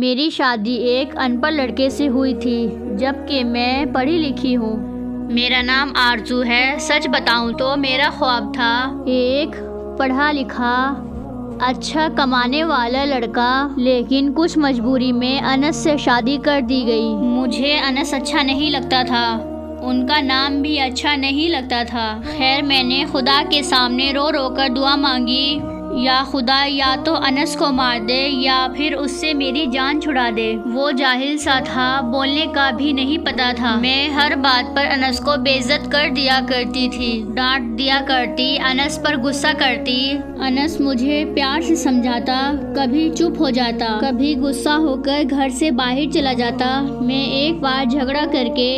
میری شادی ایک ان پڑھ لڑکے سے ہوئی تھی جبکہ میں پڑھی لکھی ہوں۔ میرا نام آرزو ہے۔ سچ بتاؤں تو میرا خواب تھا ایک پڑھا لکھا اچھا کمانے والا لڑکا، لیکن کچھ مجبوری میں انس سے شادی کر دی گئی۔ مجھے انس اچھا نہیں لگتا تھا، ان کا نام بھی اچھا نہیں لگتا تھا۔ خیر میں نے خدا کے سامنے رو رو کر دعا مانگی، یا خدا یا تو انس کو مار دے یا پھر اس سے میری جان چھڑا دے۔ وہ جاہل سا تھا، بولنے کا بھی نہیں پتا تھا۔ میں ہر بات پر انس کو بے عزت کر دیا کرتی تھی، ڈانٹ دیا کرتی، انس پر غصہ کرتی۔ انس مجھے پیار سے سمجھاتا، کبھی چپ ہو جاتا، کبھی غصہ ہو کر گھر سے باہر چلا جاتا۔ میں ایک بار جھگڑا کر کے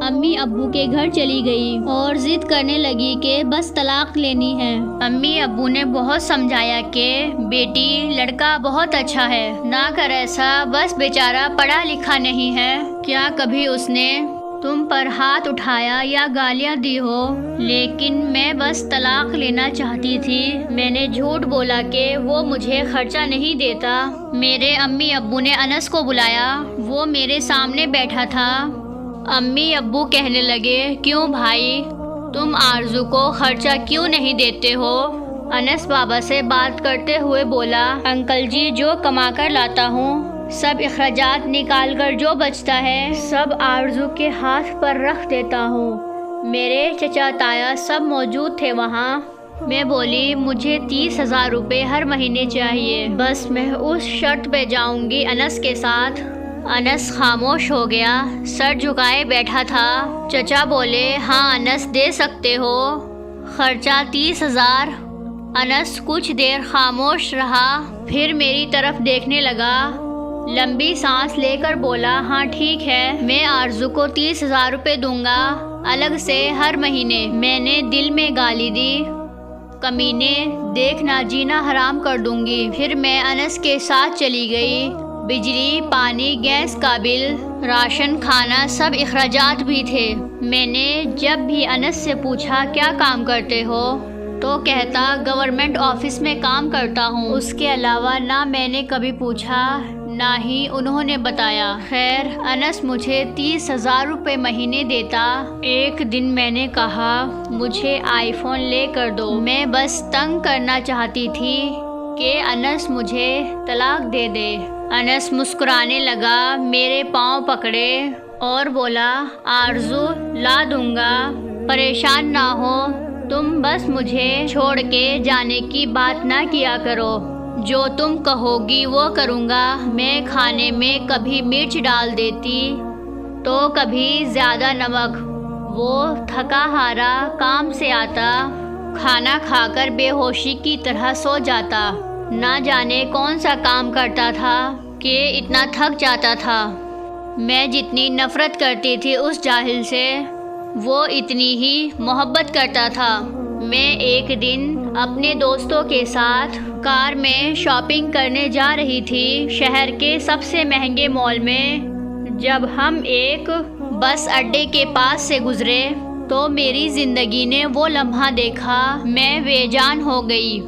امی ابو کے گھر چلی گئی اور ضد کرنے لگی کہ بس طلاق لینی ہے۔ امی ابو نے بہت سمجھایا کہ بیٹی لڑکا بہت اچھا ہے، نہ کر ایسا، بس بیچارہ پڑھا لکھا نہیں ہے۔ کیا کبھی اس نے تم پر ہاتھ اٹھایا یا گالیاں دی ہو؟ لیکن میں بس طلاق لینا چاہتی تھی۔ میں نے جھوٹ بولا کہ وہ مجھے خرچہ نہیں دیتا۔ میرے امی ابو نے انس کو بلایا، وہ میرے سامنے بیٹھا تھا۔ امی ابو کہنے لگے، کیوں بھائی تم آرزو کو خرچہ کیوں نہیں دیتے ہو؟ انس بابا سے بات کرتے ہوئے بولا، انکل جی جو کما کر لاتا ہوں، سب اخراجات نکال کر جو بچتا ہے سب آرزو کے ہاتھ پر رکھ دیتا ہوں۔ میرے چچا تایا سب موجود تھے وہاں۔ میں بولی، مجھے 30,000 روپے ہر مہینے چاہیے، بس میں اس شرط پہ جاؤں گی انس کے ساتھ۔ انس خاموش ہو گیا، سر جھکائے بیٹھا تھا۔ چچا بولے، ہاں انس دے سکتے ہو، خرچہ 30,000۔ انس کچھ دیر خاموش رہا، پھر میری طرف دیکھنے لگا، لمبی سانس لے کر بولا، ہاں ٹھیک ہے، میں آرزو کو 30,000 روپے دوں گا الگ سے ہر مہینے۔ میں نے دل میں گالی دی، کمینے، دیکھنا جینا حرام کر دوں گی۔ پھر میں انس کے ساتھ چلی گئی۔ بجلی، پانی، گیس کا بل، راشن، کھانا، سب اخراجات بھی تھے۔ میں نے جب بھی انس سے پوچھا کیا کام کرتے ہو تو کہتا گورنمنٹ آفس میں کام کرتا ہوں۔ اس کے علاوہ نہ میں نے کبھی پوچھا نہ ہی انہوں نے بتایا۔ خیر انس مجھے 30,000 روپے مہینے دیتا۔ ایک دن میں نے کہا، مجھے آئی فون لے کر دو۔ میں بس تنگ کرنا چاہتی تھی کہ انس مجھے طلاق دے دے۔ انس مسکرانے لگا، میرے پاؤں پکڑے اور بولا، آرزو لا دوں گا، پریشان نہ ہو تم، بس مجھے چھوڑ کے جانے کی بات نہ کیا کرو، جو تم کہو گی وہ کروں گا۔ میں کھانے میں کبھی مرچ ڈال دیتی تو کبھی زیادہ نمک۔ وہ تھکا ہارا کام سے آتا، کھانا کھا کر بے ہوشی کی طرح سو جاتا۔ نہ جانے کون سا کام کرتا تھا کہ اتنا تھک جاتا تھا۔ میں جتنی نفرت کرتی تھی اس جاہل سے، وہ اتنی ہی محبت کرتا تھا۔ میں ایک دن اپنے دوستوں کے ساتھ کار میں شاپنگ کرنے جا رہی تھی شہر کے سب سے مہنگے مال میں۔ جب ہم ایک بس اڈے کے پاس سے گزرے تو میری زندگی نے وہ لمحہ دیکھا، میں بے جان ہو گئی۔